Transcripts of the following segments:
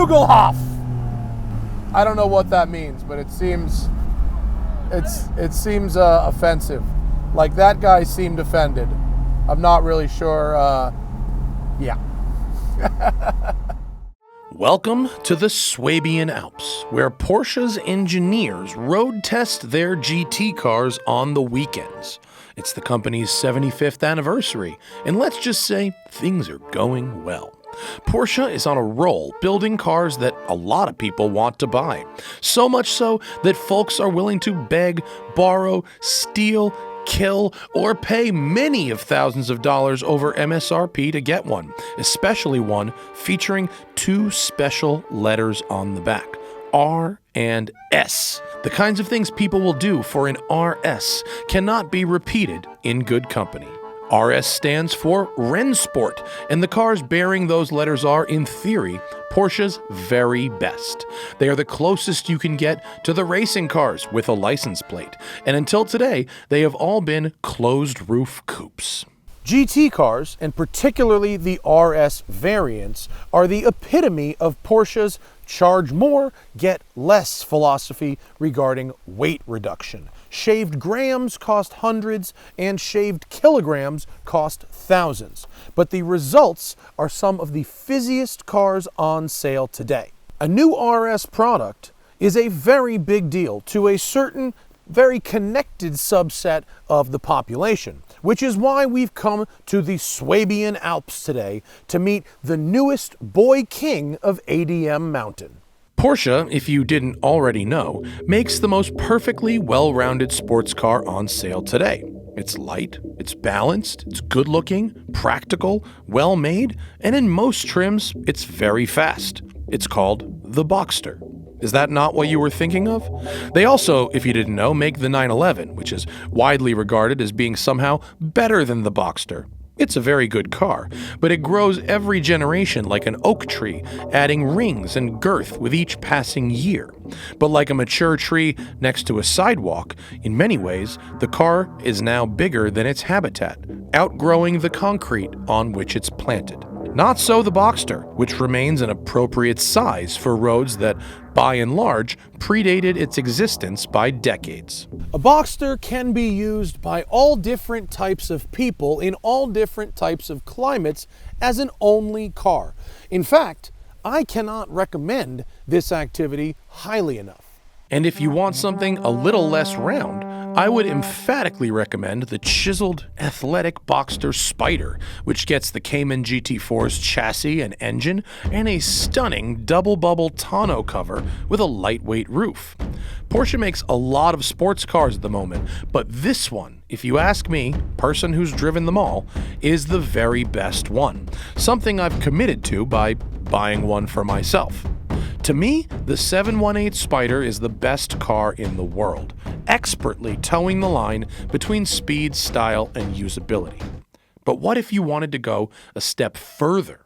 Kugelhof. I don't know what that means, but it seems offensive. Like, that guy seemed offended. I'm not really sure. Yeah. Welcome to the Swabian Alps, where Porsche's engineers road test their GT cars on the weekends. It's the company's 75th anniversary, and let's just say things are going well. Porsche is on a roll building cars that a lot of people want to buy. So much so that folks are willing to beg, borrow, steal, kill, or pay many of thousands of dollars over MSRP to get one, especially one featuring two special letters on the back, R and S. The kinds of things people will do for an RS cannot be repeated in good company. RS stands for Rennsport, and the cars bearing those letters are, in theory, Porsche's very best. They are the closest you can get to the racing cars with a license plate, and until today, they have all been closed-roof coupes. GT cars, and particularly the RS variants, are the epitome of Porsche's charge more, get less philosophy regarding weight reduction. Shaved grams cost hundreds, and shaved kilograms cost thousands. But the results are some of the fizziest cars on sale today. A new RS product is a very big deal to a certain, very connected subset of the population, which is why we've come to the Swabian Alps today to meet the newest boy king of ADM Mountain. Porsche, if you didn't already know, makes the most perfectly well-rounded sports car on sale today. It's light, it's balanced, it's good-looking, practical, well-made, and in most trims, it's very fast. It's called the Boxster. Is that not what you were thinking of? They also, if you didn't know, make the 911, which is widely regarded as being somehow better than the Boxster. It's a very good car, but it grows every generation like an oak tree, adding rings and girth with each passing year. But like a mature tree next to a sidewalk, in many ways, the car is now bigger than its habitat, outgrowing the concrete on which it's planted. Not so the Boxster, which remains an appropriate size for roads that, by and large, predated its existence by decades. A Boxster can be used by all different types of people in all different types of climates as an only car. In fact, I cannot recommend this activity highly enough. And if you want something a little less round, I would emphatically recommend the chiseled, athletic Boxster Spyder, which gets the Cayman GT4's chassis and engine and a stunning double-bubble tonneau cover with a lightweight roof. Porsche makes a lot of sports cars at the moment, but this one, if you ask me, person who's driven them all, is the very best one. Something I've committed to by buying one for myself. To me, the 718 Spyder is the best car in the world, expertly towing the line between speed, style, and usability. But what if you wanted to go a step further?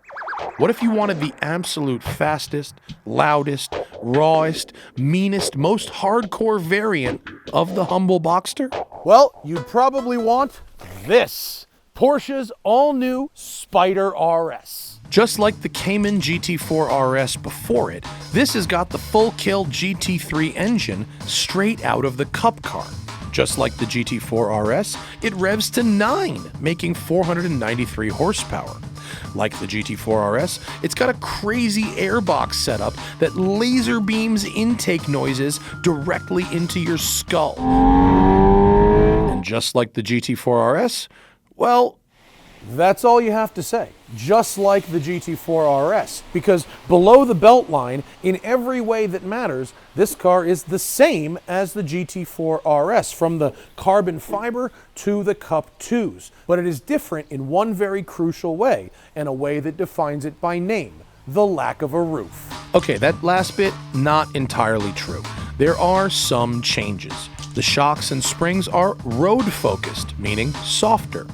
What if you wanted the absolute fastest, loudest, rawest, meanest, most hardcore variant of the humble Boxster? Well, you'd probably want this, Porsche's all-new Spyder RS. Just like the Cayman GT4 RS before it, this has got the full-kill GT3 engine straight out of the Cup car. Just like the GT4 RS, it revs to 9, making 493 horsepower. Like the GT4 RS, it's got a crazy airbox setup that laser beams intake noises directly into your skull. And just like the GT4 RS, well, that's all you have to say. Just like the GT4 RS, because below the belt line, in every way that matters, this car is the same as the GT4 RS, from the carbon fiber to the Cup 2s. But it is different in one very crucial way, and a way that defines it by name: the lack of a roof. Okay, that last bit, not entirely true. There are some changes. The shocks and springs are road-focused, meaning softer.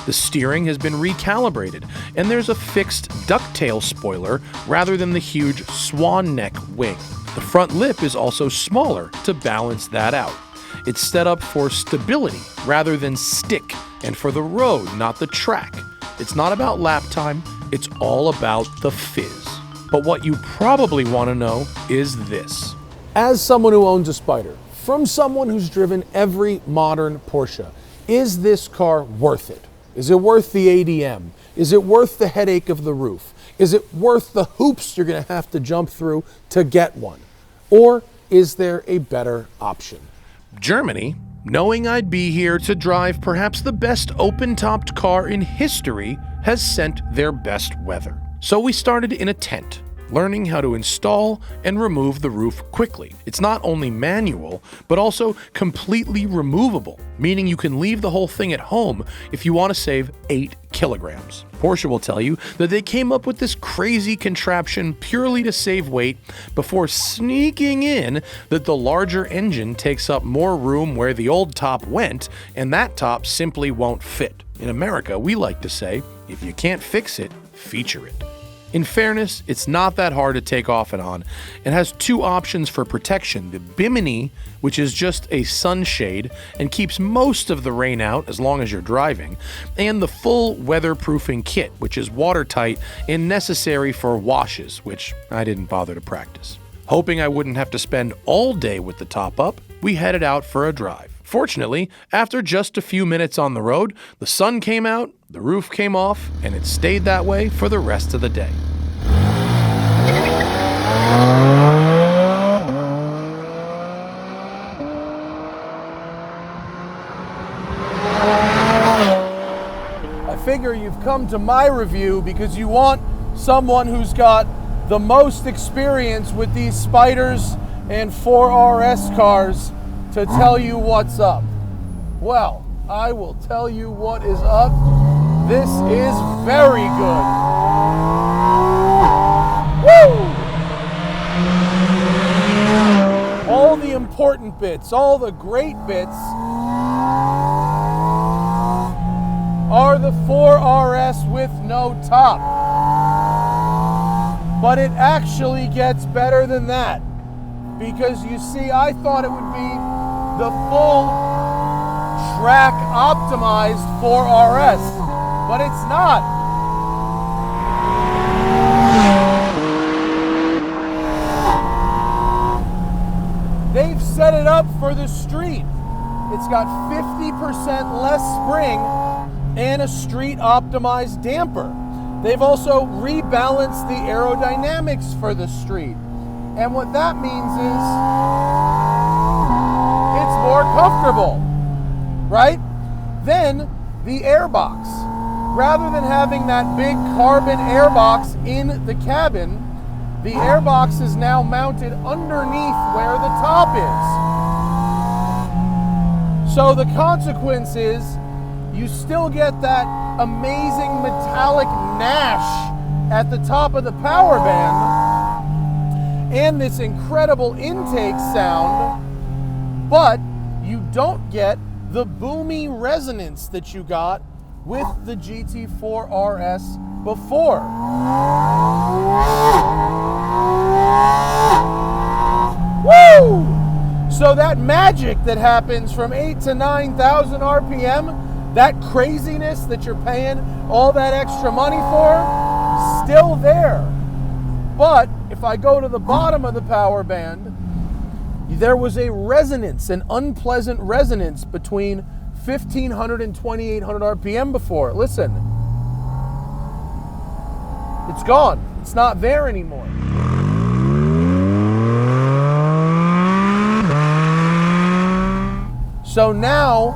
The steering has been recalibrated, and there's a fixed ducktail spoiler rather than the huge swan neck wing. The front lip is also smaller to balance that out. It's set up for stability rather than stick, and for the road, not the track. It's not about lap time, it's all about the fizz. But what you probably want to know is this. As someone who owns a Spyder, from someone who's driven every modern Porsche, is this car worth it? Is it worth the ADM? Is it worth the headache of the roof? Is it worth the hoops you're going to have to jump through to get one? Or is there a better option? Germany, knowing I'd be here to drive perhaps the best open-topped car in history, has sent their best weather. So we started in a tent, learning how to install and remove the roof quickly. It's not only manual, but also completely removable, meaning you can leave the whole thing at home if you want to save 8 kilograms. Porsche will tell you that they came up with this crazy contraption purely to save weight before sneaking in that the larger engine takes up more room where the old top went, and that top simply won't fit. In America, we like to say, if you can't fix it, feature it. In fairness, it's not that hard to take off and on. It has 2 options for protection: the Bimini, which is just a sunshade and keeps most of the rain out as long as you're driving, and the full weatherproofing kit, which is watertight and necessary for washes, which I didn't bother to practice. Hoping I wouldn't have to spend all day with the top up, we headed out for a drive. Fortunately, after just a few minutes on the road, the sun came out, the roof came off, and it stayed that way for the rest of the day. I figure you've come to my review because you want someone who's got the most experience with these Spyders and 4RS cars to tell you what's up. Well, I will tell you what is up. This is very good. Woo! All the important bits, all the great bits are the 4RS with no top. But it actually gets better than that. Because you see, I thought it would be the full track optimized 4RS, but it's not. They've set it up for the street. It's got 50% less spring and a street optimized damper. They've also rebalanced the aerodynamics for the street. And what that means is it's more comfortable, right? Then the airbox. Rather than having that big carbon airbox in the cabin, the airbox is now mounted underneath where the top is. So the consequence is you still get that amazing metallic gnash at the top of the power band and this incredible intake sound, but you don't get the boomy resonance that you got with the GT4 RS before. Woo! So that magic that happens from 8,000 to 9,000 RPM, that craziness that you're paying all that extra money for, still there. But if I go to the bottom of the power band, there was a resonance, an unpleasant resonance between 1,500 and 2,800 RPM before. Listen. It's gone. It's not there anymore. So now,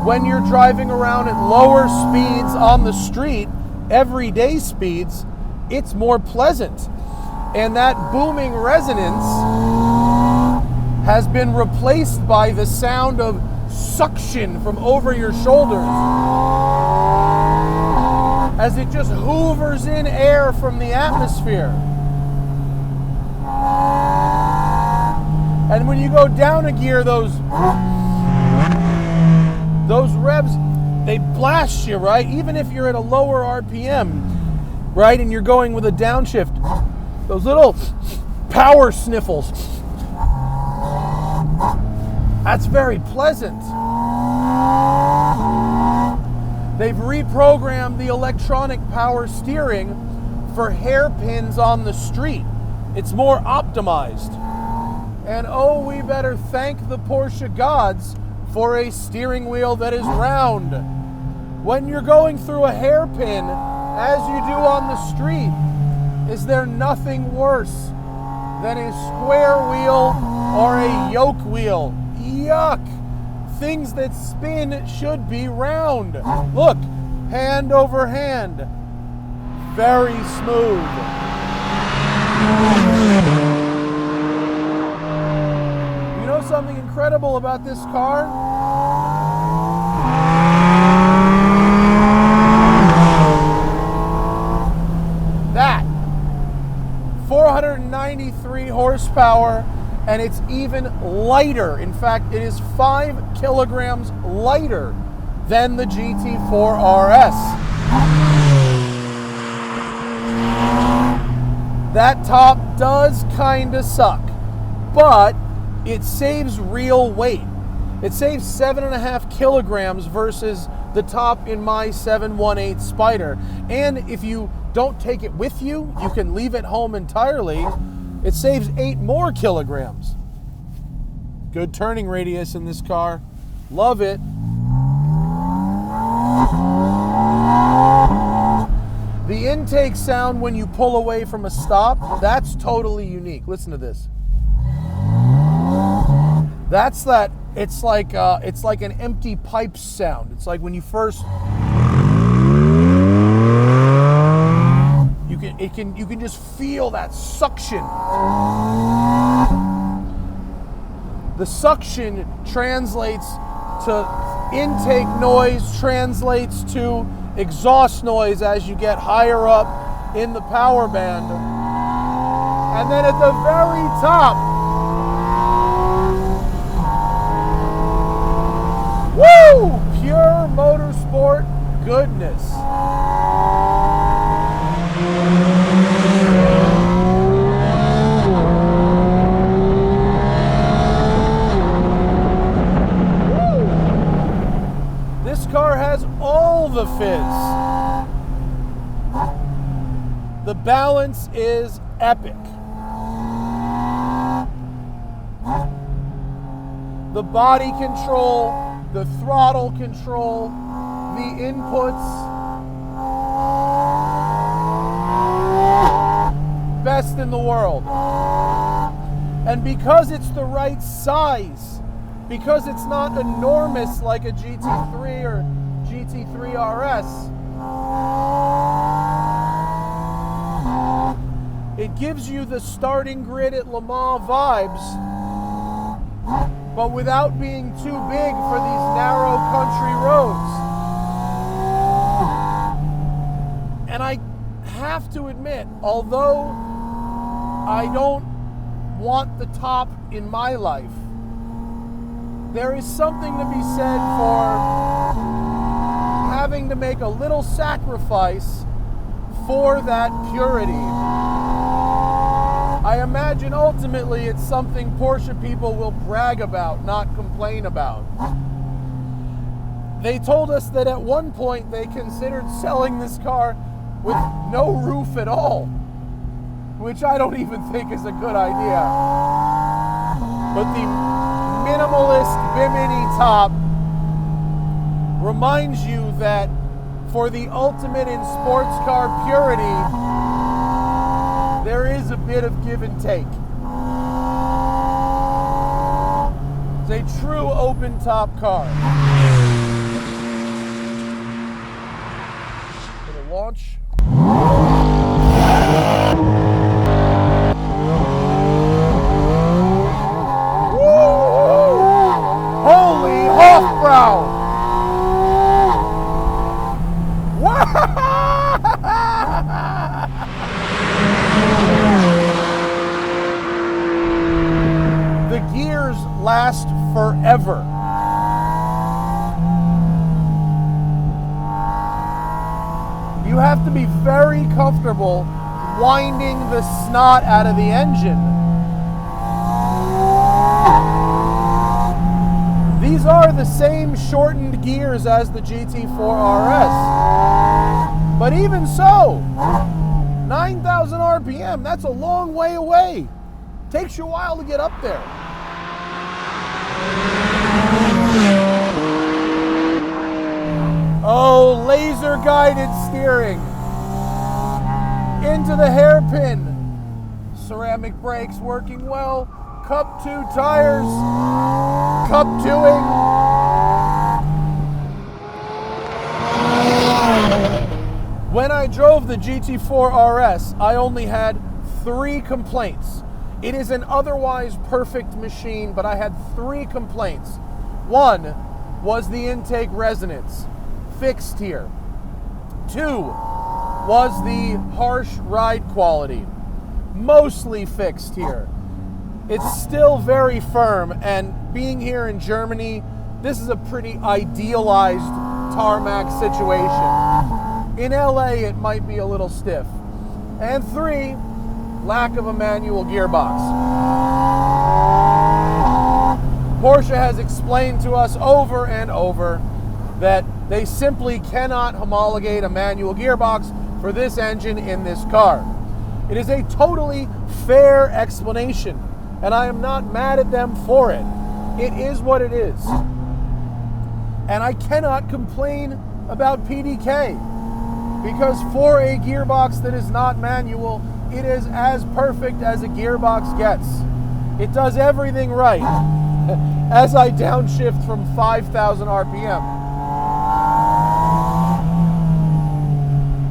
when you're driving around at lower speeds on the street, everyday speeds, it's more pleasant. And that booming resonance has been replaced by the sound of suction from over your shoulders as it just hoovers in air from the atmosphere. And when you go down a gear, those revs, they blast you, right? Even if you're at a lower RPM, right, and you're going with a downshift, those little power sniffles, that's very pleasant. They've reprogrammed the electronic power steering for hairpins on the street. It's more optimized. And oh, we better thank the Porsche gods for a steering wheel that is round. When you're going through a hairpin, as you do on the street, is there nothing worse than a square wheel or a yoke wheel? Yuck! Things that spin should be round. Look, hand over hand. Very smooth. You know something incredible about this car? That 493 horsepower, and it's even lighter. In fact, it is 5 kilograms lighter than the GT4 RS. That top does kind of suck, but it saves real weight. It saves 7.5 kilograms versus the top in my 718 Spyder. And if you don't take it with you, you can leave it home entirely. It saves 8 more kilograms. Good turning radius in this car. Love it. The intake sound when you pull away from a stop, that's totally unique. Listen to this. That's that. It's like an empty pipe sound. It's like when you first. You can just feel that suction. The suction translates to intake noise, translates to exhaust noise as you get higher up in the power band. And then at the very top, woo! Pure motorsport goodness. This car has all the fizz. The balance is epic. The body control, the throttle control, the inputs. Best in the world. And because it's the right size, because it's not enormous like a GT3 or GT3 RS, it gives you the starting grid at Le Mans vibes, but without being too big for these narrow country roads. And I have to admit, although I don't want the top in my life, there is something to be said for having to make a little sacrifice for that purity. I imagine ultimately it's something Porsche people will brag about, not complain about. They told us that at one point they considered selling this car with no roof at all, which I don't even think is a good idea. But the minimalist Bimini top reminds you that for the ultimate in sports car purity, there is a bit of give and take. It's a true open top car. Gonna launch. Holy Hofbrau! The gears last forever. You have to be very comfortable winding the snot out of the engine. These are the same shortened gears as the GT4 RS. But even so, 9,000 RPM, that's a long way away. Takes you a while to get up there. Oh, laser guided steering. Into the hairpin. Ceramic brakes working well. Cup 2 tires. Cup 2ing. When I drove the GT4 RS, I only had 3 complaints. It is an otherwise perfect machine, but I had 3 complaints. One was the intake resonance, fixed here. 2 was the harsh ride quality, mostly fixed here. It's still very firm, and being here in Germany, this is a pretty idealized tarmac situation. In LA, it might be a little stiff. And 3, lack of a manual gearbox. Porsche has explained to us over and over that they simply cannot homologate a manual gearbox for this engine in this car. It is a totally fair explanation, and I am not mad at them for it. It is what it is. And I cannot complain about PDK, because for a gearbox that is not manual, it is as perfect as a gearbox gets. It does everything right as I downshift from 5,000 RPM.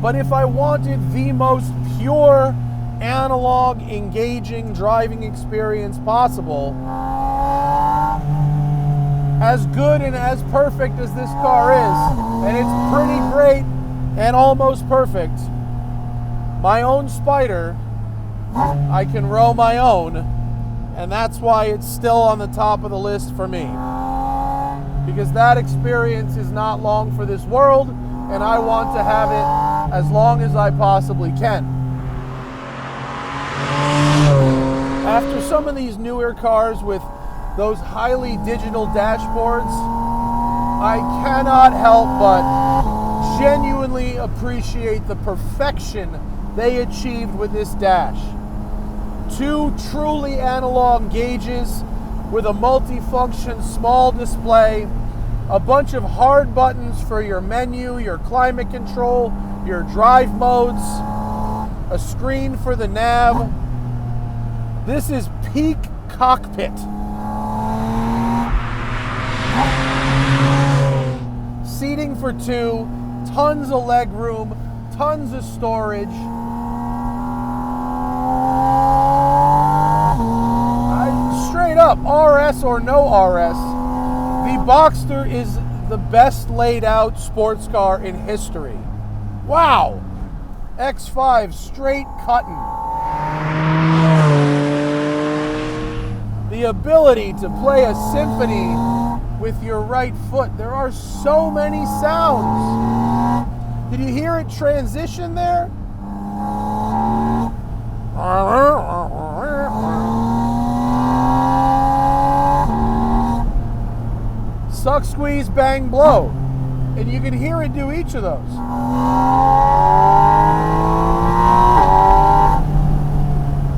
But if I wanted the most pure, analog, engaging driving experience possible, as good and as perfect as this car is, and it's pretty great and almost perfect, my own Spyder, I can row my own, and that's why it's still on the top of the list for me. Because that experience is not long for this world, and I want to have it as long as I possibly can. After some of these newer cars with those highly digital dashboards, I cannot help but genuinely appreciate the perfection they achieved with this dash. 2 truly analog gauges with a multi-function small display, a bunch of hard buttons for your menu, your climate control, your drive modes, a screen for the nav. This is peak cockpit. Seating for 2, tons of leg room, tons of storage. Straight up, RS or no RS, the Boxster is the best laid out sports car in history. Wow! X5 straight cutting. The ability to play a symphony with your right foot. There are so many sounds. Did you hear it transition there? Suck, squeeze, bang, blow. And you can hear it do each of those.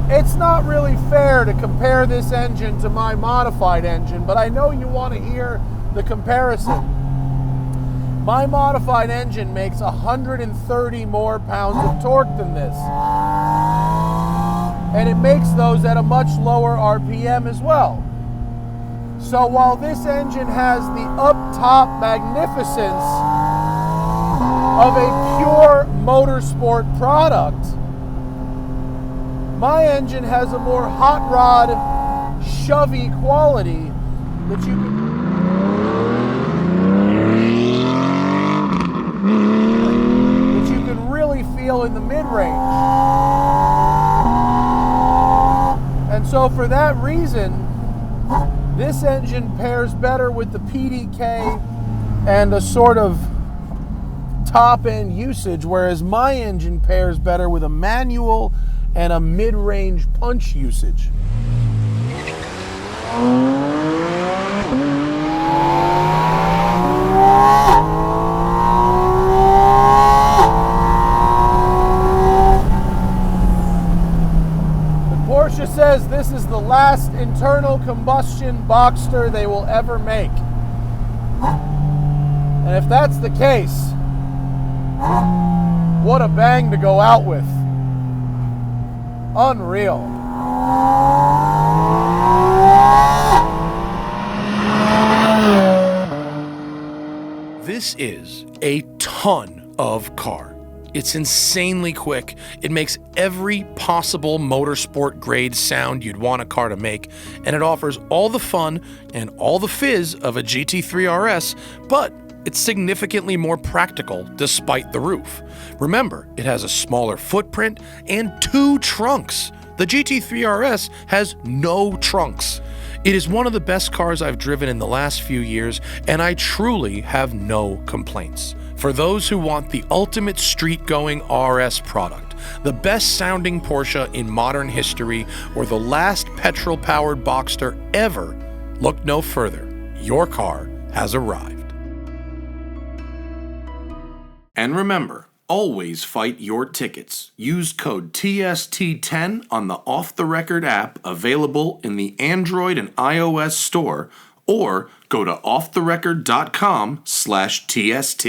It's not really fair to compare this engine to my modified engine, but I know you want to hear the comparison. My modified engine makes 130 more pounds of torque than this. And it makes those at a much lower RPM as well. So while this engine has the up-top magnificence of a pure motorsport product, my engine has a more hot rod, shovey quality that you can really feel in the mid-range. And so for that reason, this engine pairs better with the PDK and a sort of top-end usage, whereas my engine pairs better with a manual and a mid-range punch usage. Porsche says this is the last internal combustion Boxster they will ever make. And if that's the case, what a bang to go out with. Unreal. This is a ton of car. It's insanely quick. It makes every possible motorsport grade sound you'd want a car to make, and it offers all the fun and all the fizz of a GT3 RS, but it's significantly more practical despite the roof. Remember, it has a smaller footprint and 2 trunks. The GT3 RS has no trunks. It is one of the best cars I've driven in the last few years, and I truly have no complaints. For those who want the ultimate street-going RS product, the best-sounding Porsche in modern history, or the last petrol-powered Boxster ever, look no further. Your car has arrived. And remember, always fight your tickets. Use code TST10 on the Off the Record app available in the Android and iOS store, or go to offtherecord.com/TST.